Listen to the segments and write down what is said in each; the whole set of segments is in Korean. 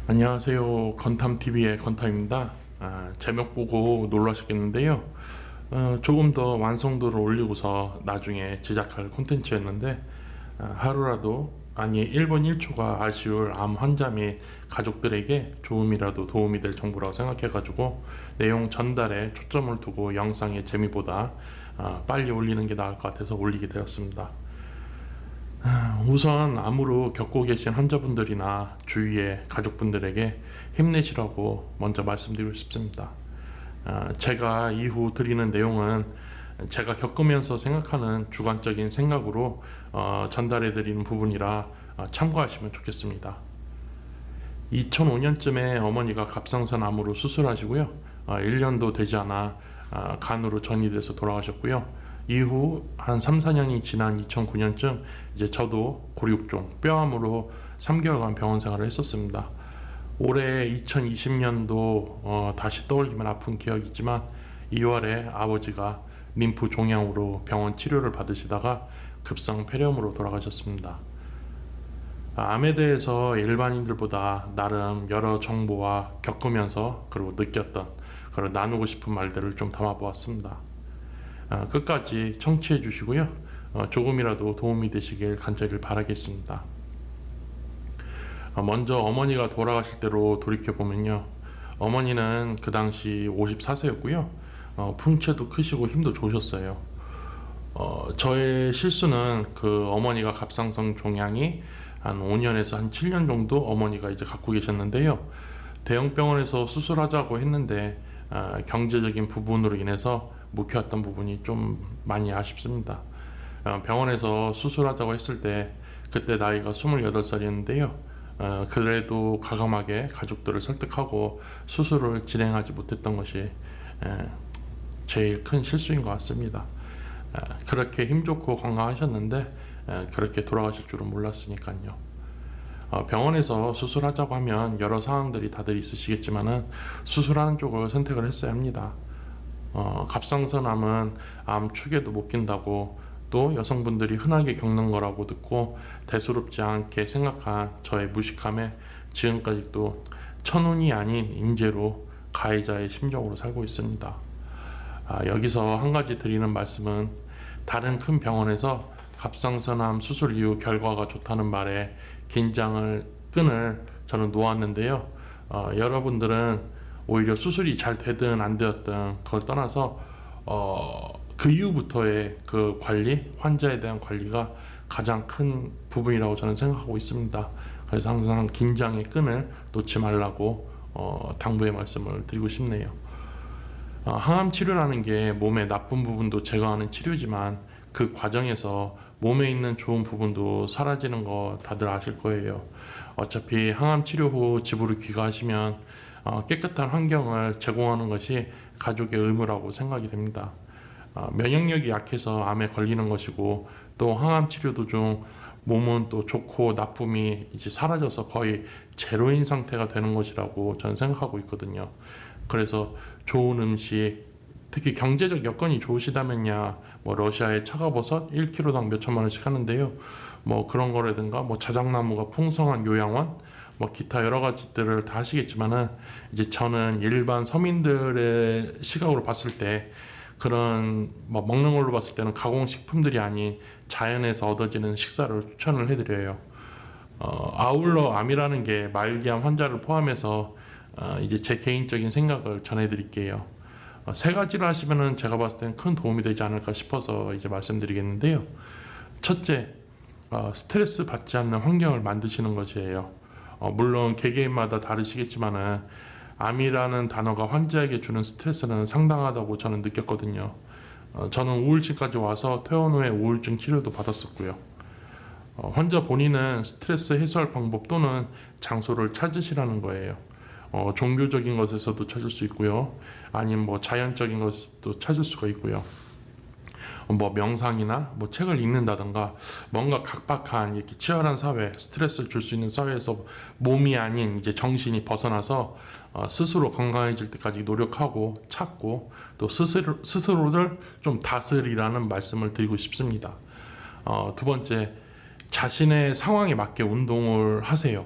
안녕하세요. 건탐TV의 건탐입니다. 제목 보고 놀라셨겠는데요. 조금 더 완성도를 올리고서 나중에 제작할 콘텐츠였는데 하루라도 아니 1분 1초가 아쉬울 암 환자 및 가족들에게 조금이라도 도움이 될 정보라고 생각해가지고 내용 전달에 초점을 두고 영상의 재미보다 빨리 올리는 게 나을 것 같아서 올리게 되었습니다. 우선 암으로 겪고 계신 환자분들이나 주위의 가족분들에게 힘내시라고 먼저 말씀드리고 싶습니다. 제가 이후 드리는 내용은 제가 겪으면서 생각하는 주관적인 생각으로 전달해 드리는 부분이라 참고하시면 좋겠습니다. 2005년쯤에 어머니가 갑상선 암으로 수술하시고요. 1년도 되지 않아 간으로 전이돼서 돌아가셨고요. 이후 한 3, 4년이 지난 2009년쯤 이제 저도 골육종 뼈암으로 3개월간 병원 생활을 했었습니다. 올해 2020년도 다시 떠올리면 아픈 기억이지만 2월에 아버지가 림프 종양으로 병원 치료를 받으시다가 급성 폐렴으로 돌아가셨습니다. 암에 대해서 일반인들보다 나름 여러 정보와 겪으면서 그리고 느꼈던 그런 나누고 싶은 말들을 좀 담아보았습니다. 끝까지 청취해 주시고요. 조금이라도 도움이 되시길 간절히 바라겠습니다. 먼저 어머니가 돌아가실 때로 돌이켜보면요. 어머니는 그 당시 54세였고요. 풍채도 크시고 힘도 좋으셨어요. 저의 실수는 그 어머니가 갑상선 종양이 한 5년에서 한 7년 정도 어머니가 이제 갖고 계셨는데요. 대형 병원에서 수술하자고 했는데 경제적인 부분으로 인해서 묵혀왔던 부분이 좀 많이 아쉽습니다. 병원에서 수술하자고 했을 때 그때 나이가 28살이었는데요. 그래도 과감하게 가족들을 설득하고 수술을 진행하지 못했던 것이 제일 큰 실수인 것 같습니다. 그렇게 힘 좋고 건강하셨는데 그렇게 돌아가실 줄은 몰랐으니까요. 병원에서 수술하자고 하면 여러 상황들이 다들 있으시겠지만은 수술하는 쪽을 선택을 했어야 합니다. 갑상선암은 암 축에도 못 낀다고 또 여성분들이 흔하게 겪는 거라고 듣고 대수롭지 않게 생각한 저의 무식함에 지금까지도 천운이 아닌 인재로 가해자의 심정으로 살고 있습니다. 여기서 한 가지 드리는 말씀은 다른 큰 병원에서 갑상선암 수술 이후 결과가 좋다는 말에 끈을 저는 놓았는데요. 여러분들은 오히려 수술이 잘 되든 안 되었든 그걸 떠나서 그 이후부터의 그 관리, 환자에 대한 관리가 가장 큰 부분이라고 저는 생각하고 있습니다. 그래서 항상 긴장의 끈을 놓지 말라고 당부의 말씀을 드리고 싶네요. 항암 치료라는 게 몸의 나쁜 부분도 제거하는 치료지만 그 과정에서 몸에 있는 좋은 부분도 사라지는 거 다들 아실 거예요. 어차피 항암 치료 후 집으로 귀가하시면 깨끗한 환경을 제공하는 것이 가족의 의무라고 생각이 됩니다. 면역력이 약해서 암에 걸리는 것이고 또 항암 치료 도중 몸은 또 좋고 나쁨이 이제 사라져서 거의 제로인 상태가 되는 것이라고 저는 생각하고 있거든요. 그래서 좋은 음식, 특히 경제적 여건이 좋으시다면야 뭐 러시아의 차가버섯 1kg당 몇 천만 원씩 하는데요. 뭐 그런 거라든가 뭐 자작나무가 풍성한 요양원, 뭐 기타 여러 가지들을 다 하시겠지만은 이제 저는 일반 서민들의 시각으로 봤을 때 그런 뭐 먹는 걸로 봤을 때는 가공식품들이 아닌 자연에서 얻어지는 식사를 추천을 해드려요. 아울러 암이라는 게 말기암 환자를 포함해서 이제 제 개인적인 생각을 전해드릴게요. 세 가지를 하시면은 제가 봤을 때는 큰 도움이 되지 않을까 싶어서 이제 말씀드리겠는데요. 첫째, 스트레스 받지 않는 환경을 만드시는 것이에요. 물론 개개인마다 다르시겠지만은 암이라는 단어가 환자에게 주는 스트레스는 상당하다고 저는 느꼈거든요. 저는 우울증까지 와서 퇴원 후에 우울증 치료도 받았었고요. 환자 본인은 스트레스 해소할 방법 또는 장소를 찾으시라는 거예요. 종교적인 것에서도 찾을 수 있고요. 아니면 뭐 자연적인 것도 찾을 수가 있고요. 뭐 명상이나 뭐 책을 읽는다든가 뭔가 각박한 이렇게 치열한 사회, 스트레스를 줄 수 있는 사회에서 몸이 아닌 이제 정신이 벗어나서 스스로 건강해질 때까지 노력하고 찾고 또 스스로를 좀 다스리라는 말씀을 드리고 싶습니다. 두 번째, 자신의 상황에 맞게 운동을 하세요.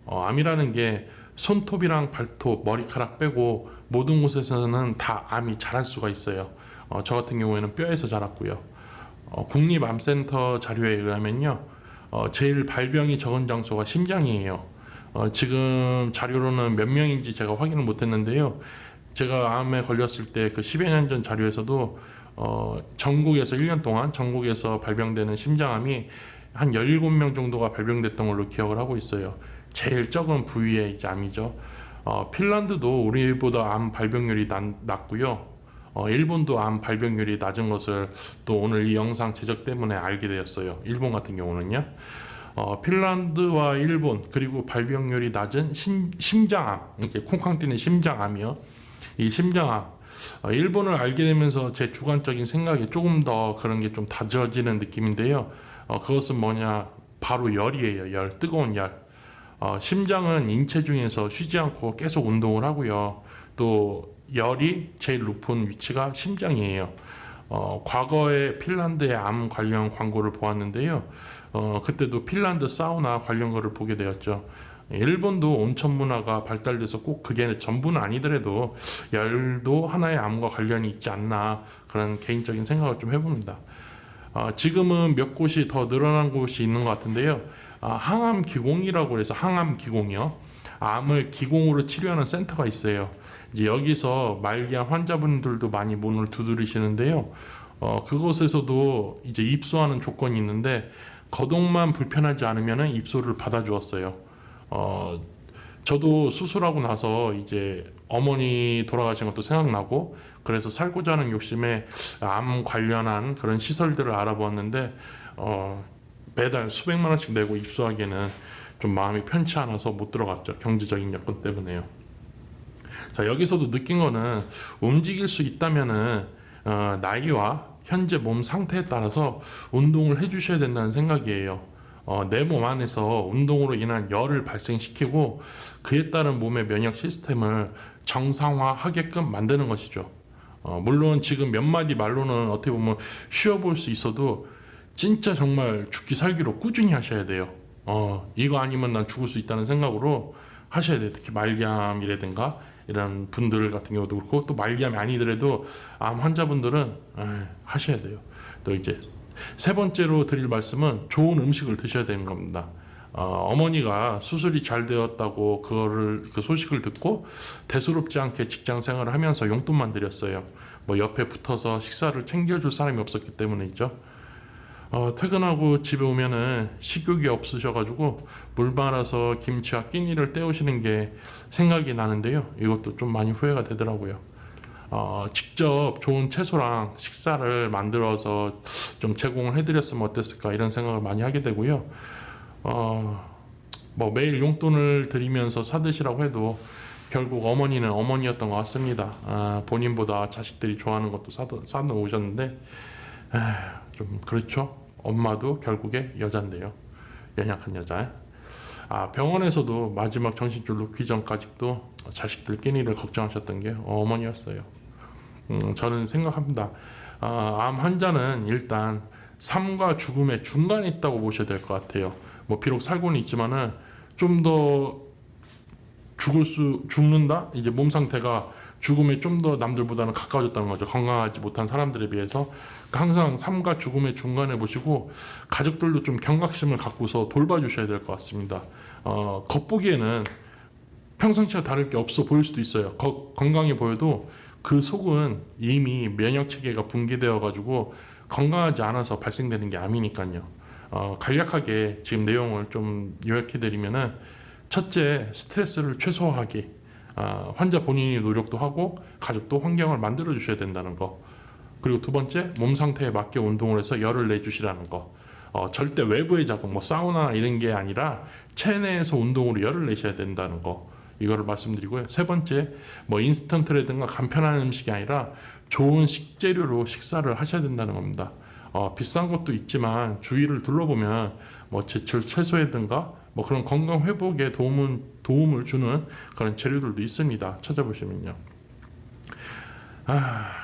암이라는 게 손톱이랑 발톱, 머리카락 빼고 모든 곳에서는 다 암이 자랄 수가 있어요. 저 같은 경우에는 뼈에서 자랐고요. 국립암센터 자료에 의하면요, 제일 발병이 적은 장소가 심장이에요. 지금 자료로는 몇 명인지 제가 확인을 못했는데요. 제가 암에 걸렸을 때 그 10여 년 전 자료에서도 전국에서 1년 동안 전국에서 발병되는 심장암이 한 17명 정도가 발병됐던 걸로 기억을 하고 있어요. 제일 적은 부위의 이제 암이죠. 핀란드도 우리보다 암 발병률이 낮고요. 일본도 암 발병률이 낮은 것을 또 오늘 이 영상 제작 때문에 알게 되었어요. 일본 같은 경우는요. 핀란드와 일본 그리고 발병률이 낮은 심장암, 이렇게 쿵쾅 뛰는 심장암이요. 이 심장암, 일본을 알게 되면서 제 주관적인 생각이 조금 더 그런 게 좀 다져지는 느낌인데요. 그것은 뭐냐, 바로 열이에요. 열, 뜨거운 열. 심장은 인체 중에서 쉬지 않고 계속 운동을 하고요. 또 열이 제일 높은 위치가 심장이에요. 과거에 핀란드의 암 관련 광고를 보았는데요. 그때도 핀란드 사우나 관련 거를 보게 되었죠. 일본도 온천 문화가 발달돼서 꼭 그게 전부는 아니더라도 열도 하나의 암과 관련이 있지 않나, 그런 개인적인 생각을 좀 해봅니다. 지금은 몇 곳이 더 늘어난 곳이 있는 것 같은데요. 항암 기공이라고 해서, 항암 기공이요, 암을 기공으로 치료하는 센터가 있어요. 이제 여기서 말기암 환자분들도 많이 문을 두드리시는데요. 그곳에서도 이제 입소하는 조건이 있는데 거동만 불편하지 않으면 입소를 받아주었어요. 저도 수술하고 나서 이제 어머니 돌아가신 것도 생각나고, 그래서 살고자 하는 욕심에 암 관련한 그런 시설들을 알아보았는데 매달 수백만 원씩 내고 입소하기에는 좀 마음이 편치 않아서 못 들어갔죠. 경제적인 여건 때문에요. 자, 여기서도 느낀 거는 움직일 수 있다면은 나이와 현재 몸 상태에 따라서 운동을 해주셔야 된다는 생각이에요. 내 몸 안에서 운동으로 인한 열을 발생시키고 그에 따른 몸의 면역 시스템을 정상화하게끔 만드는 것이죠. 물론 지금 몇 마디 말로는 어떻게 보면 쉬어볼 수 있어도 진짜 정말 죽기 살기로 꾸준히 하셔야 돼요. 이거 아니면 난 죽을 수 있다는 생각으로 하셔야 돼요. 특히 말기암이라든가 이런 분들 같은 경우도 그렇고, 또 말기암이 아니더라도 암 환자분들은 하셔야 돼요. 또 이제 세 번째로 드릴 말씀은 좋은 음식을 드셔야 되는 겁니다. 어머니가 수술이 잘 되었다고 그 소식을 듣고 대수롭지 않게 직장 생활을 하면서 용돈만 드렸어요. 뭐 옆에 붙어서 식사를 챙겨줄 사람이 없었기 때문이죠. 퇴근하고 집에 오면은 식욕이 없으셔가지고 물 말아서 김치와 끼니를 때우시는 게 생각이 나는데요. 이것도 좀 많이 후회가 되더라고요. 직접 좋은 채소랑 식사를 만들어서 좀 제공을 해드렸으면 어땠을까, 이런 생각을 많이 하게 되고요. 뭐 매일 용돈을 드리면서 사드시라고 해도 결국 어머니는 어머니였던 것 같습니다. 본인보다 자식들이 좋아하는 것도 사다 오셨는데 좀 그렇죠. 엄마도 결국에 여잔데요. 연약한 여자. 병원에서도 마지막 정신줄 놓기 전까지도 자식들 끼니를 걱정하셨던 게 어머니였어요. 저는 생각합니다. 암 환자는 일단 삶과 죽음의 중간에 있다고 보셔야 될 것 같아요. 뭐 비록 살고는 있지만은 좀 더 죽는다? 이제 몸 상태가 죽음에 좀 더 남들보다는 가까워졌다는 거죠. 건강하지 못한 사람들에 비해서. 그러니까 항상 삶과 죽음의 중간에 보시고 가족들도 좀 경각심을 갖고서 돌봐주셔야 될 것 같습니다. 겉보기에는 평상시와 다를 게 없어 보일 수도 있어요. 건강해 보여도 그 속은 이미 면역 체계가 붕괴되어 가지고 건강하지 않아서 발생되는 게 암이니까요. 간략하게 지금 내용을 좀 요약해 드리면은, 첫째, 스트레스를 최소화하기. 환자 본인이 노력도 하고 가족도 환경을 만들어 주셔야 된다는 거. 그리고 두 번째, 몸 상태에 맞게 운동을 해서 열을 내주시라는 거. 절대 외부의 자극, 뭐 사우나 이런 게 아니라 체내에서 운동으로 열을 내셔야 된다는 거. 이거를 말씀드리고요. 세 번째, 뭐 인스턴트라든가 간편한 음식이 아니라 좋은 식재료로 식사를 하셔야 된다는 겁니다. 비싼 것도 있지만 주위를 둘러보면 뭐 제철 채소라든가 뭐 그런 건강 회복에 도움을 주는 그런 재료들도 있습니다. 찾아보시면요.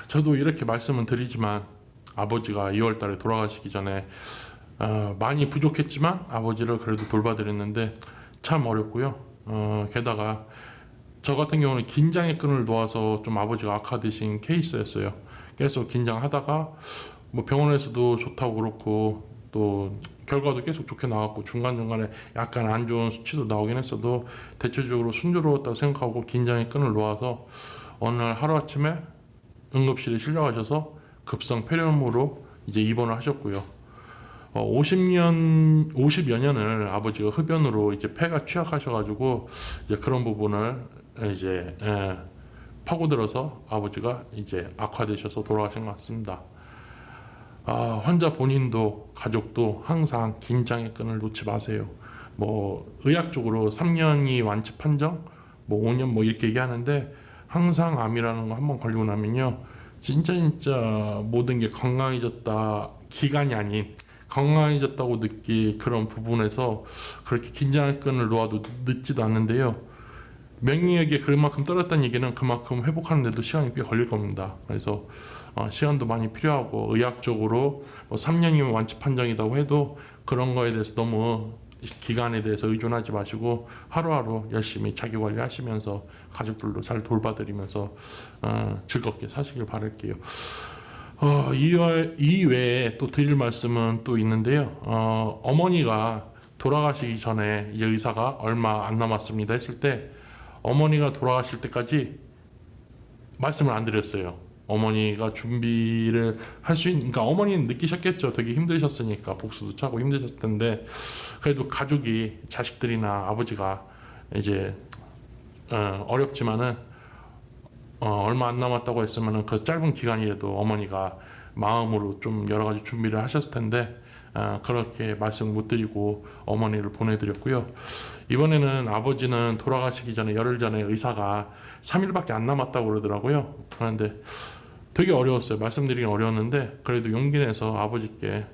저도 이렇게 말씀은 드리지만 아버지가 2월 달에 돌아가시기 전에 많이 부족했지만 아버지를 그래도 돌봐드렸는데 참 어렵고요. 게다가 저 같은 경우는 긴장의 끈을 놓아서 좀 아버지가 악화되신 케이스였어요. 계속 긴장하다가 뭐 병원에서도 좋다고 그렇고 또 결과도 계속 좋게 나왔고 중간중간에 약간 안 좋은 수치도 나오긴 했어도 대체적으로 순조로웠다고 생각하고 긴장의 끈을 놓아서 어느 날 하루아침에 응급실에 실려가셔서 급성 폐렴으로 이제 입원을 하셨고요. 50여 년을 아버지가 흡연으로 이제 폐가 취약하셔가지고 이제 그런 부분을 이제 파고들어서 아버지가 이제 악화되셔서 돌아가신 것 같습니다. 환자 본인도 가족도 항상 긴장의 끈을 놓지 마세요. 뭐 의학적으로 3년이 완치 판정, 뭐 5년 뭐 이렇게 얘기하는데 항상 암이라는 거 한번 걸리고 나면요, 진짜 모든 게 건강해졌다 기간이 아닌 건강해졌다고 느끼 그런 부분에서 그렇게 긴장의 끈을 놓아도 늦지도 않는데요. 명리학이 그만큼 떨어졌다는 얘기는 그만큼 회복하는데도 시간이 꽤 걸릴 겁니다. 그래서 시간도 많이 필요하고 의학적으로 뭐 3년이면 완치 판정이라고 해도 그런 거에 대해서 너무 기간에 대해서 의존하지 마시고 하루하루 열심히 자기 관리하시면서 가족들도 잘 돌봐드리면서 즐겁게 사시길 바랄게요. 이외에 또 드릴 말씀은 또 있는데요. 어머니가 돌아가시기 전에 이제 의사가 얼마 안 남았습니다 했을 때 어머니가 돌아가실 때까지 말씀을 안 드렸어요. 어머니가 준비를 할 수 있는, 그러니까 어머니는 느끼셨겠죠. 되게 힘드셨으니까 복수도 차고 힘드셨을 텐데 그래도 가족이 자식들이나 아버지가 이제 어렵지만은 얼마 안 남았다고 했으면은 그 짧은 기간이라도 어머니가 마음으로 좀 여러 가지 준비를 하셨을 텐데 그렇게 말씀 못 드리고 어머니를 보내드렸고요. 이번에는 아버지는 돌아가시기 전에 열흘 전에 의사가 3일밖에 안 남았다고 그러더라고요. 그런데 되게 어려웠어요. 말씀드리긴 어려웠는데 그래도 용기 내서 아버지께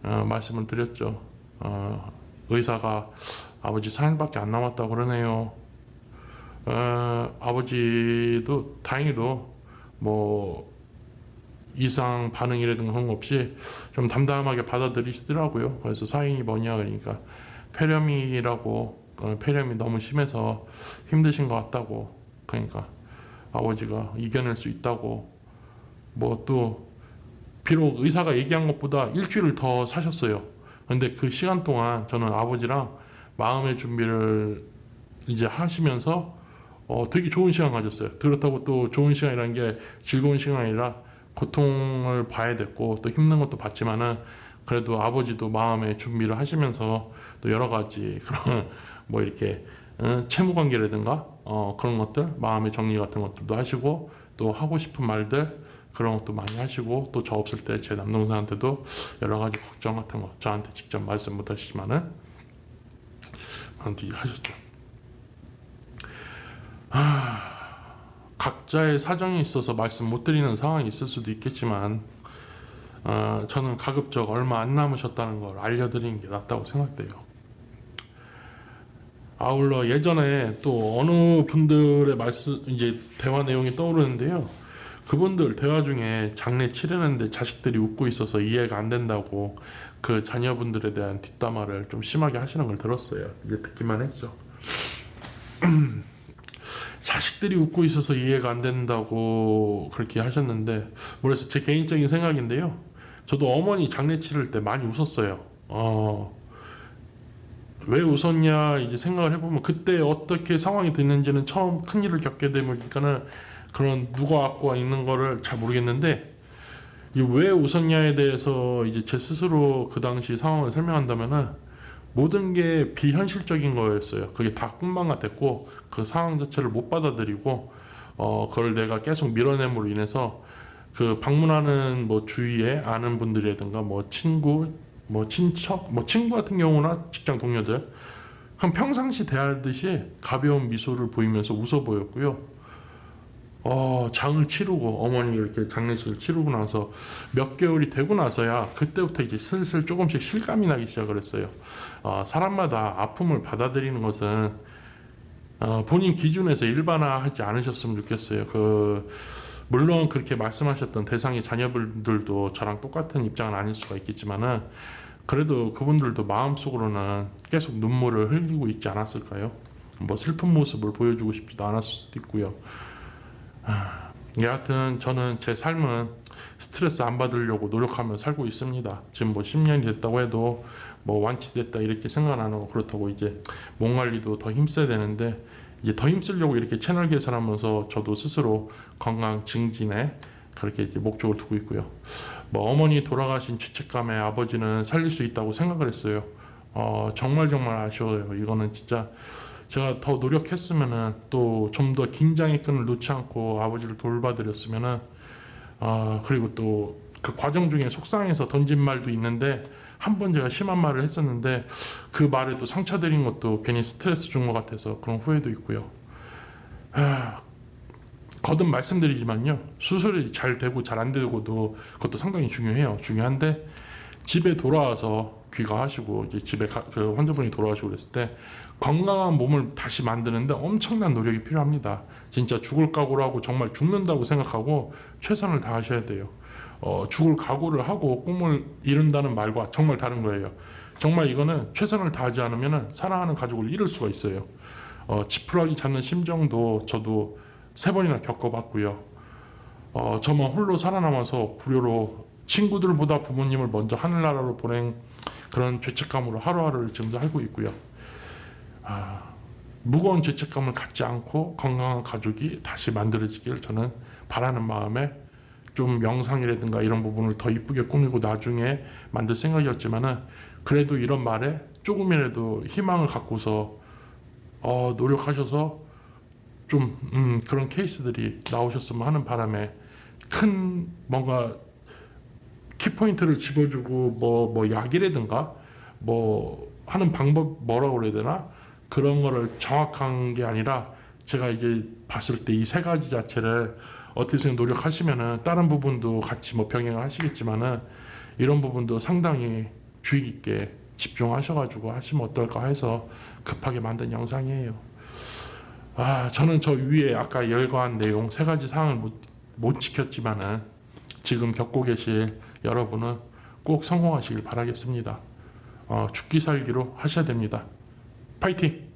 말씀을 드렸죠. 의사가 아버지 3일밖에 안 남았다고 그러네요. 아버지도 다행히도 뭐 이상 반응이라든가 그런 거 없이 좀 담담하게 받아들이시더라고요. 그래서 사인이 뭐냐 그러니까 폐렴이라고, 폐렴이 너무 심해서 힘드신 것 같다고, 그러니까 아버지가 이겨낼 수 있다고, 뭐 또 비록 의사가 얘기한 것보다 일주일을 더 사셨어요. 근데 그 시간 동안 저는 아버지랑 마음의 준비를 이제 하시면서 되게 좋은 시간 가졌어요. 그렇다고 또 좋은 시간이라는 게 즐거운 시간이 아니라 고통을 봐야 됐고 또 힘든 것도 봤지만은 그래도 아버지도 마음의 준비를 하시면서 또 여러 가지 그런 뭐 이렇게 채무 관계라든가 그런 것들, 마음의 정리 같은 것들도 하시고 또 하고 싶은 말들 그런 것도 많이 하시고 또 저 없을 때 제 남동생한테도 여러 가지 걱정 같은 거 저한테 직접 말씀 못 하시지만은 하셨죠. 각자의 사정이 있어서 말씀 못 드리는 상황이 있을 수도 있겠지만 저는 가급적 얼마 안 남으셨다는 걸 알려드리는 게 낫다고 생각돼요. 아울러 예전에 또 어느 분들의 말씀 이제 대화 내용이 떠오르는데요. 그분들 대화 중에 장례 치르는데 자식들이 웃고 있어서 이해가 안 된다고 그 자녀분들에 대한 뒷담화를 좀 심하게 하시는 걸 들었어요. 이제 듣기만 했죠. 자식들이 웃고 있어서 이해가 안 된다고 그렇게 하셨는데, 그래서 제 개인적인 생각인데요. 저도 어머니 장례 치를 때 많이 웃었어요. 왜 웃었냐 이제 생각을 해보면 그때 어떻게 상황이 됐는지는 처음 큰 일을 겪게 되니까는 그런 누가 갖고 있는 거를 잘 모르겠는데 왜 웃었냐에 대해서 이제 제 스스로 그 당시 상황을 설명한다면은 모든 게 비현실적인 거였어요. 그게 다 꿈만 같았고 그 상황 자체를 못 받아들이고 그걸 내가 계속 밀어냄으로 인해서 그 방문하는 뭐 주위에 아는 분들이라든가 뭐 친구, 뭐 친척, 뭐 친구 같은 경우나 직장 동료들 그냥 평상시 대하듯이 가벼운 미소를 보이면서 웃어 보였고요. 장을 치르고 어머니 이렇게 장례식을 치르고 나서 몇 개월이 되고 나서야 그때부터 이제 슬슬 조금씩 실감이 나기 시작을 했어요. 사람마다 아픔을 받아들이는 것은 본인 기준에서 일반화하지 않으셨으면 좋겠어요. 물론 그렇게 말씀하셨던 대상의 자녀분들도 저랑 똑같은 입장은 아닐 수가 있겠지만은 그래도 그분들도 마음속으로는 계속 눈물을 흘리고 있지 않았을까요? 뭐 슬픈 모습을 보여주고 싶지도 않았을 수도 있고요. 여하튼 저는 제 삶은 스트레스 안 받으려고 노력하며 살고 있습니다. 지금 뭐 10년이 됐다고 해도 뭐 완치됐다 이렇게 생각 안 하고, 그렇다고 이제 몸 관리도 더 힘써야 되는데 이제 더 힘쓰려고 이렇게 채널 개설하면서 저도 스스로 건강 증진에 그렇게 이제 목적을 두고 있고요. 뭐 어머니 돌아가신 죄책감에 아버지는 살릴 수 있다고 생각을 했어요. 정말 아쉬워요. 이거는 진짜 제가 더 노력했으면은, 또 좀 더 긴장의 끈을 놓지 않고 아버지를 돌봐드렸으면은, 그리고 또 그 과정 중에 속상해서 던진 말도 있는데, 한 번 제가 심한 말을 했었는데 그 말에 또 상처드린 것도 괜히 스트레스 준 것 같아서 그런 후회도 있고요. 거듭 말씀드리지만요, 수술이 잘 되고 잘 안 되고도 그것도 상당히 중요한데 집에 돌아와서 귀가하시고 이제 집에 그 환자분이 돌아가시고 그랬을 때 건강한 몸을 다시 만드는데 엄청난 노력이 필요합니다. 진짜 죽을 각오를 하고 정말 죽는다고 생각하고 최선을 다하셔야 돼요. 죽을 각오를 하고 꿈을 이룬다는 말과 정말 다른 거예요. 정말 이거는 최선을 다하지 않으면 사랑하는 가족을 잃을 수가 있어요. 지푸라기 잡는 심정도 저도 3번이나 겪어봤고요. 저만 홀로 살아남아서 불효로 친구들보다 부모님을 먼저 하늘나라로 보낸 그런 죄책감으로 하루하루를 지금 살고 있고요. 무거운 죄책감을 갖지 않고 건강한 가족이 다시 만들어지길 저는 바라는 마음에 좀 명상이라든가 이런 부분을 더 이쁘게 꾸미고 나중에 만들 생각이었지만은, 그래도 이런 말에 조금이라도 희망을 갖고서 노력하셔서 좀 그런 케이스들이 나오셨으면 하는 바람에 큰 뭔가 키포인트를 집어주고 뭐 약이라든가 뭐 하는 방법, 뭐라고 그래야 되나, 그런 거를 정확한 게 아니라 제가 이제 봤을 때 이 3가지 자체를 어떻게 노력하시면은 다른 부분도 같이 뭐 병행을 하시겠지만은 이런 부분도 상당히 주의 깊게 집중하셔가지고 하시면 어떨까 해서 급하게 만든 영상이에요. 저는 저 위에 아까 열거한 내용 3가지 사항을 못 지켰지만은 지금 겪고 계실 여러분은 꼭 성공하시길 바라겠습니다. 죽기 살기로 하셔야 됩니다. 파이팅!